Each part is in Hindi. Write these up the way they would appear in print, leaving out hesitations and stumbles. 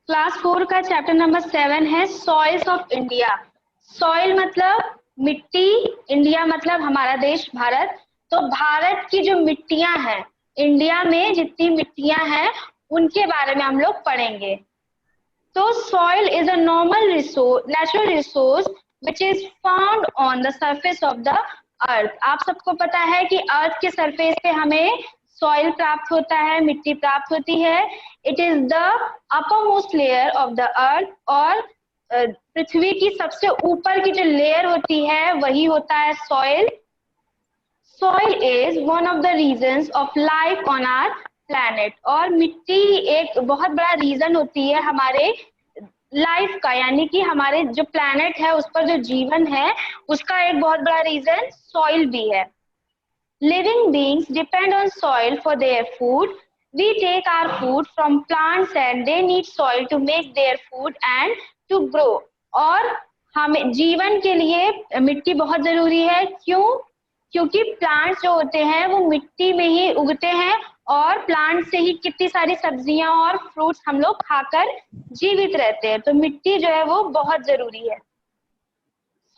क्लास 4 का चैप्टर नंबर 7 है सॉइल्स ऑफ इंडिया। सॉइल मतलब मिट्टी, इंडिया मतलब हमारा देश भारत। तो भारत की जो मिट्टियां हैं, इंडिया में जितनी मिट्टियां हैं उनके बारे में हम लोग पढ़ेंगे। तो soil is a normal resource, natural resource which is found on the surface of the earth. आप सबको पता है कि अर्थ के सरफेस पे हमें सॉइल प्राप्त होता है, मिट्टी प्राप्त होती है। It is the upper most layer of the earth, और पृथ्वी की सबसे ऊपर की जो लेयर होती है वही होता है soil. Soil is one of the reasons of life on our planet. और मिट्टी एक बहुत बड़ा रीजन होती है हमारे लाइफ का, यानी कि हमारे जो प्लैनेट है उस पर जो जीवन है उसका एक बहुत बड़ा रीजन सॉइल भी है। Living beings depend on soil for their food. We take our food from plants and they need soil to make their food and to grow. और हमें जीवन के लिए मिट्टी बहुत जरूरी है। क्यों? क्योंकि प्लांट्स जो होते हैं वो मिट्टी में ही उगते हैं और प्लांट से ही कितनी सारी सब्जियां और फ्रूट्स हम लोग खाकर जीवित रहते हैं। तो मिट्टी जो है वो बहुत जरूरी है।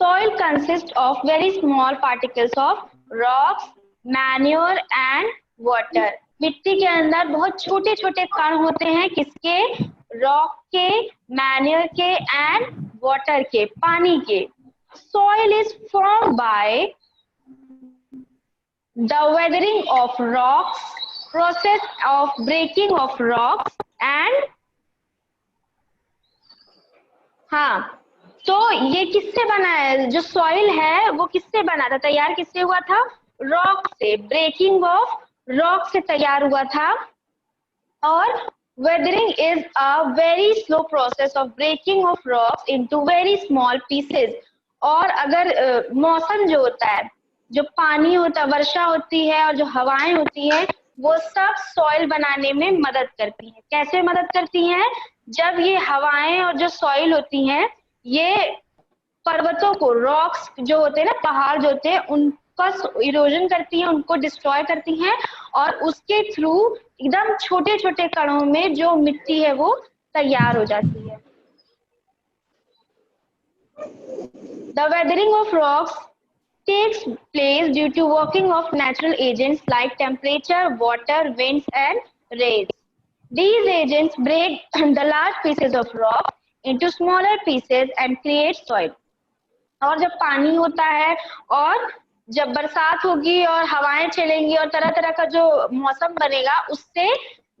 Soil consists of very small particles of rocks, manure and water. मिट्टी के अंदर बहुत छोटे छोटे कण होते हैं, किसके? रॉक के, मैन्योर के एंड वाटर के, पानी के। Soil is formed by the weathering of rocks, process of breaking off rocks and तो ये किससे बना है? जो सॉइल है वो किससे बना था, तैयार किससे हुआ था? रॉक से, ब्रेकिंग ऑफ रॉक से तैयार हुआ था। और weathering is a very slow process of breaking off rocks into very small pieces. और अगर मौसम जो होता है, जो पानी होता है, वर्षा होती है और जो हवाएं होती है, वो सब सॉइल बनाने में मदद करती हैं। कैसे मदद करती हैं? जब ये हवाएं और जो सॉइल होती हैं ये पर्वतों को, रॉक्स जो होते हैं ना, पहाड़ जो होते हैं, उनका इरोजन करती हैं, उनको डिस्ट्रॉय करती हैं और उसके थ्रू एकदम छोटे छोटे कणों में जो मिट्टी है वो तैयार हो जाती है। The weathering of rocks takes place due to working of natural agents like temperature, water, winds and rays. These agents break the large pieces of rock into smaller pieces and create soil. और जब पानी होता है और जब बरसात होगी और हवाएं चलेंगी और तरह तरह का जो मौसम बनेगा, उससे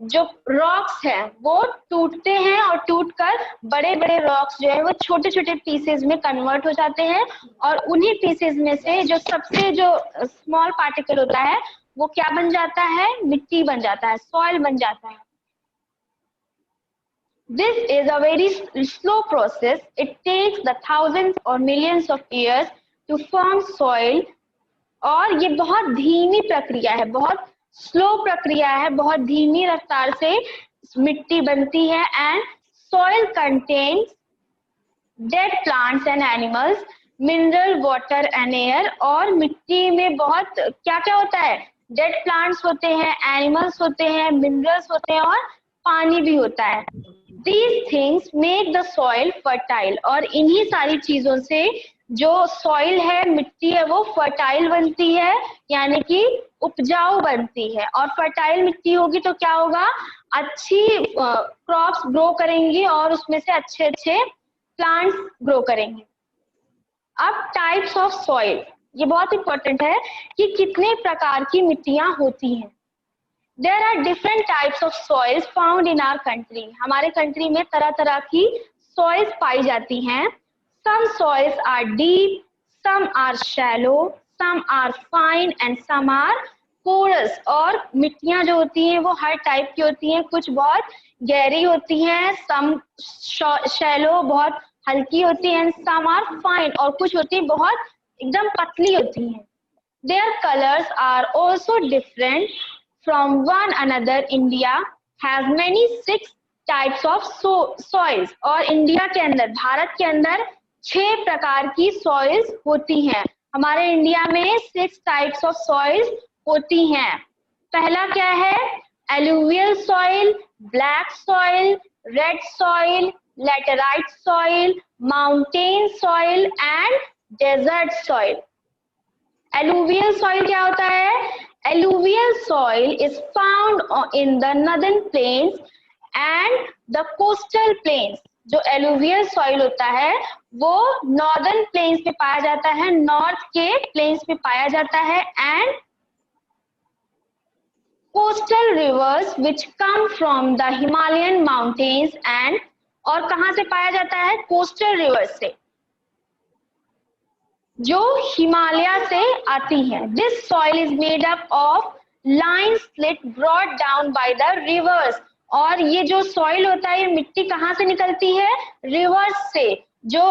जो रॉक्स हैं वो टूटते हैं और टूटकर बड़े बड़े रॉक्स जो है वो छोटे छोटे पीसेस में कन्वर्ट हो जाते हैं। और उन्हीं पीसेस में से जो सबसे जो स्मॉल पार्टिकल होता है वो क्या बन जाता है? मिट्टी बन जाता है, सॉइल बन जाता है। This is a very slow process. It takes the thousands or millions of years to form soil. और ये बहुत धीमी प्रक्रिया है, बहुत स्लो प्रक्रिया है, बहुत धीमी रफ्तार से मिट्टी बनती है। And soil contains dead plants and animals, mineral, water and air. और मिट्टी में बहुत क्या क्या होता है? डेड प्लांट्स होते हैं, एनिमल्स होते हैं, मिनरल्स होते हैं और पानी भी होता है। These things make the soil fertile. और इन्हीं सारी चीजों से जो सॉइल है, मिट्टी है, वो फर्टाइल बनती है, यानी कि उपजाऊ बनती है। और फर्टाइल मिट्टी होगी तो क्या होगा? अच्छी क्रॉप्स ग्रो करेंगी और उसमें से अच्छे अच्छे प्लांट्स ग्रो करेंगे। अब टाइप्स ऑफ सॉइल, ये बहुत इंपॉर्टेंट है कि कितने प्रकार की मिट्टियां होती हैं। There are different types of soils found in our country. हमारे कंट्री में तरह तरह की soils पाई जाती हैं। Some soils are deep, some are shallow, some are fine and some are porous. और मिट्टियां जो होती हैं वो हर टाइप की होती हैं, कुछ बहुत गहरी होती हैं, some shallow बहुत हल्की होती हैं, some are fine और कुछ होती हैं बहुत एकदम पतली होती हैं। Their colors are also different from one another. India has many 6 types of soils. और इंडिया के अंदर, भारत के अंदर 6 प्रकार की सॉइल्स होती हैं। हमारे इंडिया में 6 टाइप्स ऑफ सॉइल्स होती हैं। पहला क्या है? Alluvial soil, black soil, red soil, laterite soil, mountain soil and desert soil. Alluvial soil क्या होता है? Alluvial soil is found in the northern plains and the coastal plains. जो alluvial soil होता है वो northern plains पे पाया जाता है, north के plains पे पाया जाता है and coastal rivers which come from the Himalayan mountains and और कहाँ से पाया जाता है? coastal rivers से जो हिमालय से आती हैं. This soil is made up of line slit brought down by the rivers. और ये जो soil होता है ये मिट्टी कहाँ से निकलती है? rivers से. जो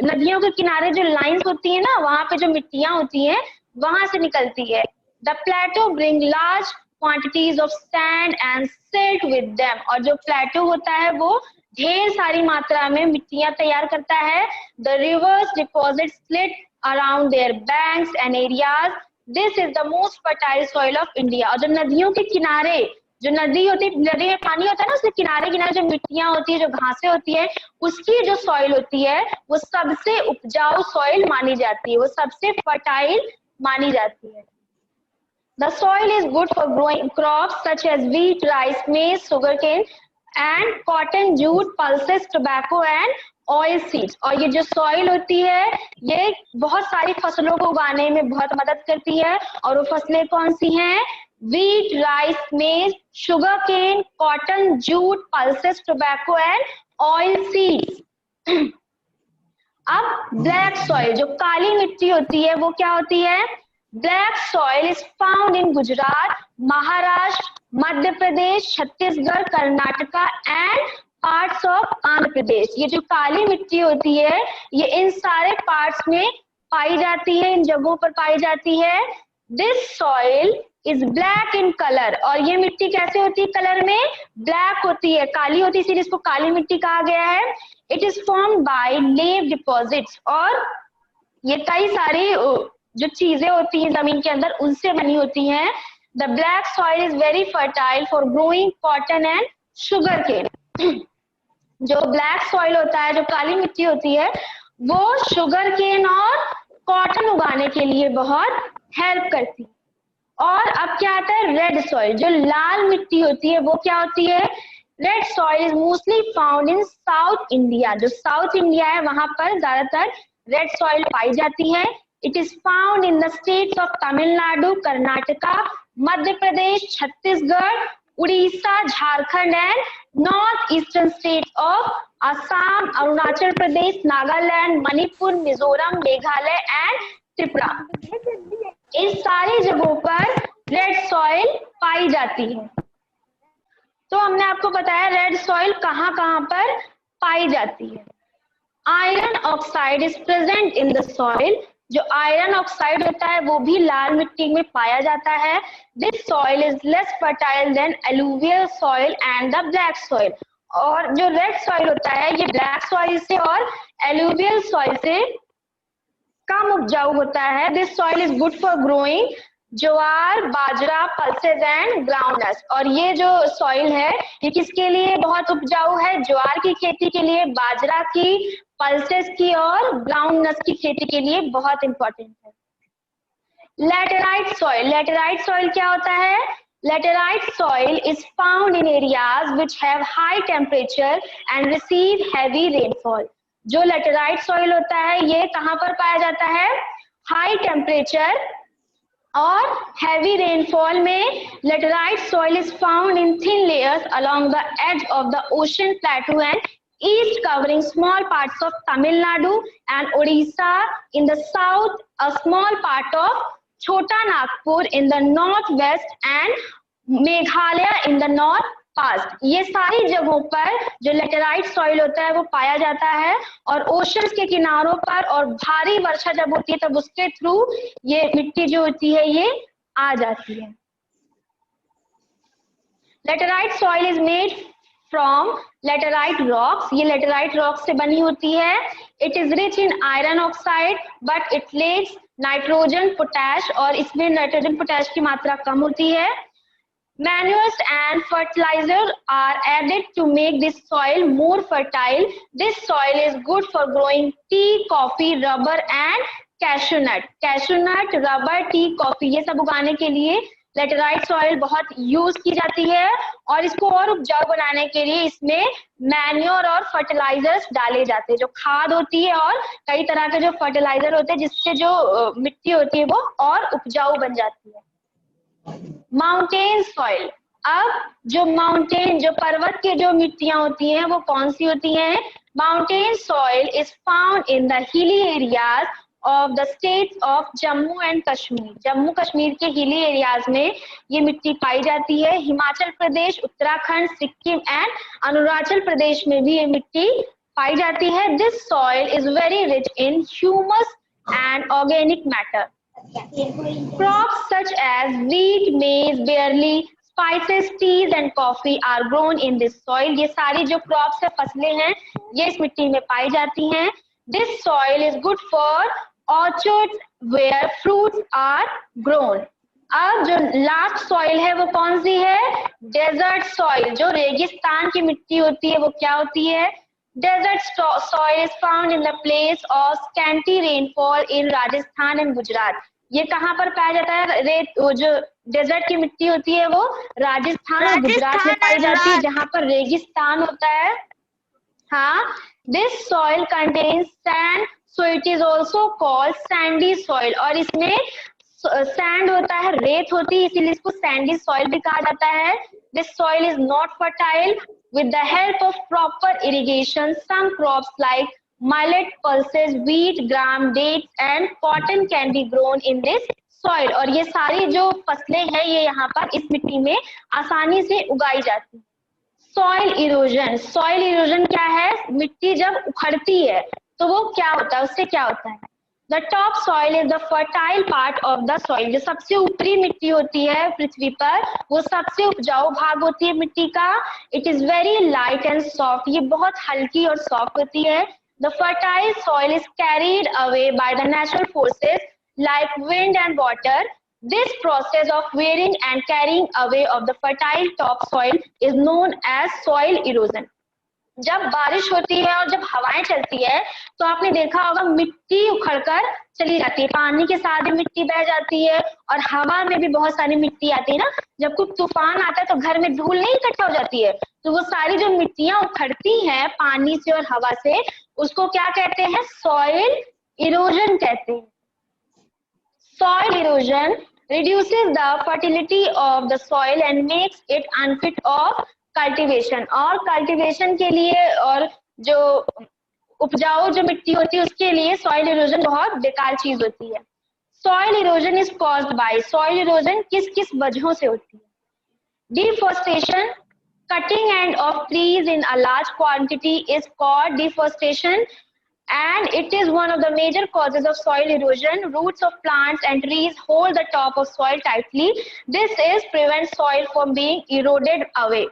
नदियों के किनारे जो lines होती है ना वहाँ पे जो मिट्टियाँ होती हैं वहाँ से निकलती है. The plateau bring large quantities of sand and silt with them. और जो plateau होता है वो ढेर सारी मात्रा में मिट्टियाँ तैयार करता है. The rivers deposit slit around their banks and areas. This is the most fertile soil of India. और जो नदियों के किनारे जो नदी होती है, नदी में पानी होता है ना उसके किनारे किनारे जो मिट्टियाँ होती है, जो घासें होती है, उसकी जो सॉइल होती है वो सबसे उपजाऊ सॉइल मानी जाती है, वो सबसे फर्टाइल मानी जाती है. The soil is good for growing crops such as wheat, rice, maize, sugarcane and cotton, jute, pulses, tobacco and oil seeds. और ये जो सॉइल होती है ये बहुत सारी फसलों को उगाने में बहुत मदद करती है. और वो फसलें कौन सी हैं? Wheat, rice, maize, sugar cane, cotton, jute, pulses, tobacco and oil seeds. अब ब्लैक सॉइल जो काली मिट्टी होती है वो क्या होती है? Black soil is found in Gujarat, Maharashtra, Madhya Pradesh, Chhattisgarh, Karnataka and parts of Andhra Pradesh. ये जो काली मिट्टी होती है ये इन सारे पार्ट्स में पाई जाती है, इन जगहों पर पाई जाती है. This soil is black in colour. और ये मिट्टी कैसे होती है? कलर में ब्लैक होती है, काली होती है, इसलिए इसको काली मिट्टी कहा गया है. इट इज फॉर्म्ड बाय लेव डिपॉजिट्स. और ये कई सारी जो चीजें होती हैं जमीन के अंदर उनसे बनी होती हैं. The black soil is very fertile for growing cotton and sugarcane. जो ब्लैक सॉइल होता है, जो काली मिट्टी होती है, वो शुगर केन और कॉटन उगाने के लिए बहुत हेल्प करती है. और अब क्या आता है? Red soil. जो लाल मिट्टी होती है वो क्या होती है? Red soil is mostly found in south India. जो साउथ इंडिया है वहां पर ज्यादातर रेड सॉइल पाई जाती है. It is found in the states of Tamil Nadu, Karnataka, Madhya Pradesh, Chhattisgarh, Orissa, Jharkhand and north eastern state of Assam, Arunachal Pradesh, Nagaland, Manipur, Mizoram, Meghalaya and Tripura. इन सारी जगहों पर रेड सॉइल पाई जाती है. तो हमने आपको बताया रेड सॉइल कहाँ कहाँ पर पाई जाती है. Iron oxide is present in the soil. जो आयरन ऑक्साइड होता है वो भी लाल मिट्टी में पाया जाता है. This soil is less fertile than alluvial soil and the black soil. और जो रेड सॉइल होता है ये ब्लैक सॉइल से और एलुवियल सॉइल से कम उपजाऊ होता है. This soil is good for growing jowar, bajra, pulses and groundnuts. और ये जो सॉइल है ये किसके लिए बहुत उपजाऊ है? ज्वार की खेती के लिए, बाजरा की, पल्सेस की और ग्राउंडनट्स की खेती के लिए बहुत इंपॉर्टेंट है. Laterite soil. लैटेराइट सॉइल क्या होता है? Laterite soil is found in areas which have high temperature and receive heavy rainfall. जो लैटेराइट सॉइल होता है ये कहाँ पर पाया जाता है? हाई टेम्परेचर और हैवी रेनफॉल में. Laterite soil is found in thin layers along the edge of the ocean plateau and east covering small parts of Tamil Nadu and Odisha in the south, a small part of Chota Nagpur in the northwest and Meghalaya in the north past. ये सारी जगहों पर जो लेटेराइट सॉइल होता है वो पाया जाता है. और ओशंस के किनारों पर और भारी वर्षा जब होती है तब उसके थ्रू ये मिट्टी जो होती है ये आ जाती है. Laterite soil is made from laterite rocks. ये लेटेराइट रॉक्स से बनी होती है. It is rich in iron oxide but it lacks nitrogen, potash. और इसमें नाइट्रोजन पोटैश की मात्रा कम होती है. Manures and fertilizers are added to make this soil more fertile. This soil is good for growing tea, coffee, rubber and cashew nut. Cashew nut, rubber, T, coffee ये सब उगाने के लिए लेटेराइट सॉइल बहुत यूज की जाती है और इसको और उपजाऊ बनाने के लिए इसमें मैन्योर और फर्टिलाइजर्स डाले जाते हैं, जो खाद होती है और कई तरह के जो फर्टिलाइजर होते हैं जिससे जो मिट्टी होती है वो और उपजाऊ बन जाती है। माउंटेन सॉइल, अब जो माउंटेन जो पर्वत के जो मिट्टियां होती हैं वो कौन सी होती हैं? Mountain soil is found in the hilly areas of the states of Jammu and Kashmir. Jammu Kashmir के हिली एरियाज में ये मिट्टी पाई जाती है। हिमाचल प्रदेश, उत्तराखंड, सिक्किम एंड अरुणाचल प्रदेश में भी ये मिट्टी पाई जाती है। This soil is very rich in humus and organic matter. Crops such as wheat, maize, barley, spices, teas and coffee are grown in this soil. ये सारी जो crops है, फसलें हैं, ये इस मिट्टी में पाई जाती हैं। This soil is good for orchards where fruits are grown. अब जो लास्ट सॉइल है वो कौन सी है? Desert soil. जो रेगिस्तान की मिट्टी होती है वो क्या होती है? Desert soil is found in the place of scanty rainfall in Rajasthan and Gujarat. ये कहाँ पर पाया जाता है? रेत, वो जो डेजर्ट की मिट्टी होती है वो राजस्थान और गुजरात में पाई जाती है जहाँ पर रेगिस्तान होता है। हाँ, this soil contains sand, so it is also called sandy soil. और इसमें सैंड होता है, रेत होती है, इसीलिए इसको सैंडी सॉइल भी कहा जाता है। This soil is not fertile. With the help of proper irrigation, some crops like millet, pulses, wheat, gram, dates and cotton can be grown in this soil. और ये सारी जो फसलें हैं ये यहाँ पर इस मिट्टी में आसानी से उगाई जाती है। सॉइल इरोजन, सॉइल इरोजन क्या है? मिट्टी जब उखड़ती है तो वो क्या होता है, उससे क्या होता है? The top soil is the fertile part of the soil. जो सबसे ऊपरी मिट्टी होती है पृथ्वी पर वो सबसे उपजाऊ भाग होती है मिट्टी का। It is very light and soft. ये बहुत हल्की और सॉफ्ट होती है। The fertile soil is carried away by the natural forces like wind and water. This process of wearing and carrying away of the fertile top soil is known as soil erosion. जब बारिश होती है और जब हवाएं चलती है तो आपने देखा होगा मिट्टी उखड़कर चली जाती है, पानी के साथ भी मिट्टी बह जाती है और हवा में भी बहुत सारी मिट्टी आती है ना। जब कोई तूफान आता है तो घर में धूल नहीं इकट्ठा हो जाती है, तो वो सारी जो मिट्टियां उखड़ती हैं पानी से और हवा से उसको क्या कहते हैं? सॉइल इरोजन कहते हैं। Soil erosion reduces the fertility of the soil and makes it unfit of cultivation. और कल्टीवेशन के लिए और जो उपजाऊ जो मिट्टी होती है उसके लिए सॉइल इरोजन बहुत बेकार चीज होती है। Soil erosion is caused by, soil erosion किस किस वजहों से होती है? Deforestation, cutting end of trees in a large quantity is called deforestation and it is one of the major causes of soil erosion. Roots of plants and trees hold the top of soil tightly. This is prevents soil from being eroded away.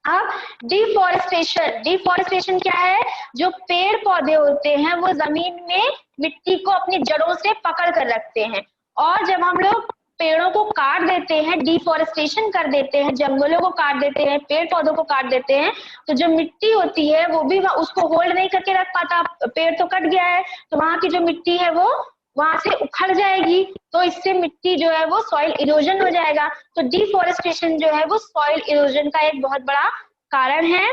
अब डिफॉरेस्टेशन, डिफॉरेस्टेशन क्या है? जो पेड़ पौधे होते हैं वो जमीन में मिट्टी को अपनी जड़ों से पकड़ कर रखते हैं और जब हम लोग पेड़ों को काट देते हैं, डिफॉरेस्टेशन कर देते हैं, जंगलों को काट देते हैं, पेड़ पौधों को काट देते हैं तो जो मिट्टी होती है वो भी उसको होल्ड नहीं करके रख पाता। पेड़ तो कट गया है तो वहां की जो मिट्टी है वो वहां से उखड़ जाएगी, तो इससे मिट्टी जो है वो सॉइल इरोजन हो जाएगा। तो डिफॉरेस्टेशन जो है वो सॉइल इरोजन का एक बहुत बड़ा कारण है।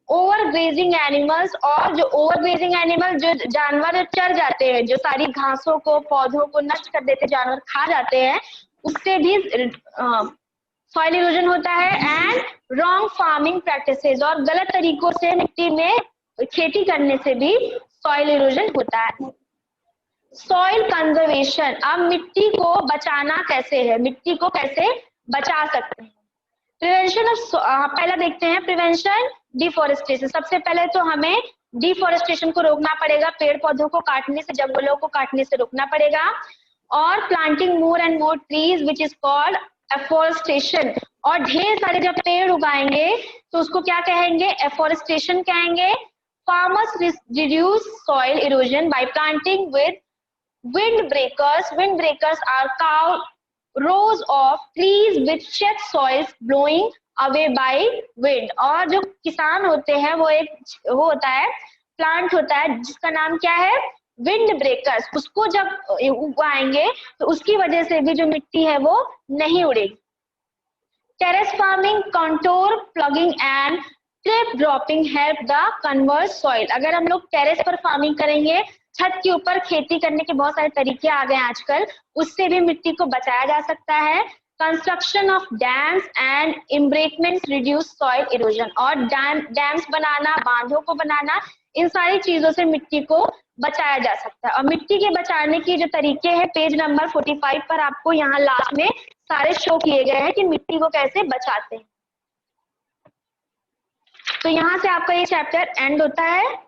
ओवर ग्रेजिंग एनिमल्स, और जो ओवर ग्रेजिंग एनिमल जो जानवर चर जाते हैं, जो सारी घासों को पौधों को नष्ट कर देते जानवर खा जाते हैं, उससे भी सॉइल इरोजन होता है। एंड रॉन्ग फार्मिंग प्रैक्टिसेस, और गलत तरीकों से मिट्टी में खेती करने से भी सॉइल इरोजन होता है। सॉइल कंजर्वेशन, अब मिट्टी को बचाना कैसे है, मिट्टी को कैसे बचा सकते हैं? प्रिवेंशन ऑफ, पहला देखते हैं प्रिवेंशन डिफॉरेस्टेशन। सबसे पहले तो हमें डिफॉरेस्टेशन को रोकना पड़ेगा, पेड़ पौधों को काटने से, जंगलों को काटने से रोकना पड़ेगा। और planting more and more trees which is called afforestation, और ढेर सारे जब पेड़ उगाएंगे तो उसको क्या कहेंगे? एफोरेस्टेशन कहेंगे। Farmers reduce soil erosion bye planting with wind breakers. Wind breakers are rows of trees with check soils blowing away by wind। और जो किसान होते हैं वो वो होता है प्लांट होता है जिसका नाम क्या है, विंड ब्रेकर्स। उसको जब उगाएंगे तो उसकी वजह से भी जो मिट्टी है वो नहीं उड़ेगी। Terrace farming, contour ploughing and strip cropping help the conserve soil. अगर हम लोग टेरेस पर फार्मिंग करेंगे, छत के ऊपर खेती करने के बहुत सारे तरीके आ गए आजकल, उससे भी मिट्टी को बचाया जा सकता है। Construction of dams and embankments reduce soil erosion. और डैम्स बनाना, बांधों को बनाना, इन सारी चीजों से मिट्टी को बचाया जा सकता है। और मिट्टी के बचाने के जो तरीके हैं पेज नंबर 45 पर आपको यहाँ लास्ट में सारे शो किए गए हैं कि मिट्टी को कैसे बचाते हैं। तो यहाँ से आपका ये चैप्टर एंड होता है।